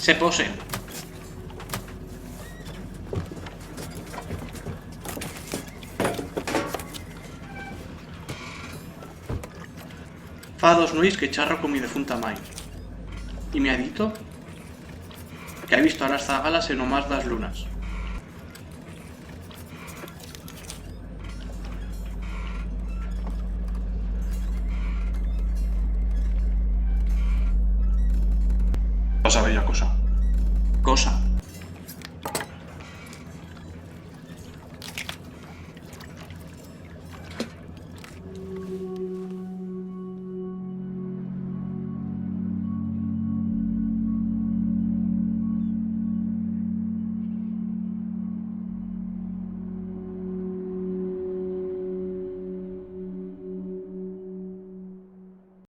Se pose. Fa 2 nuits que charro con mi defunta mai. Y me ha dito que ha visto a las zagalas en o más das lunas. Pasa bella cosa. Cosa.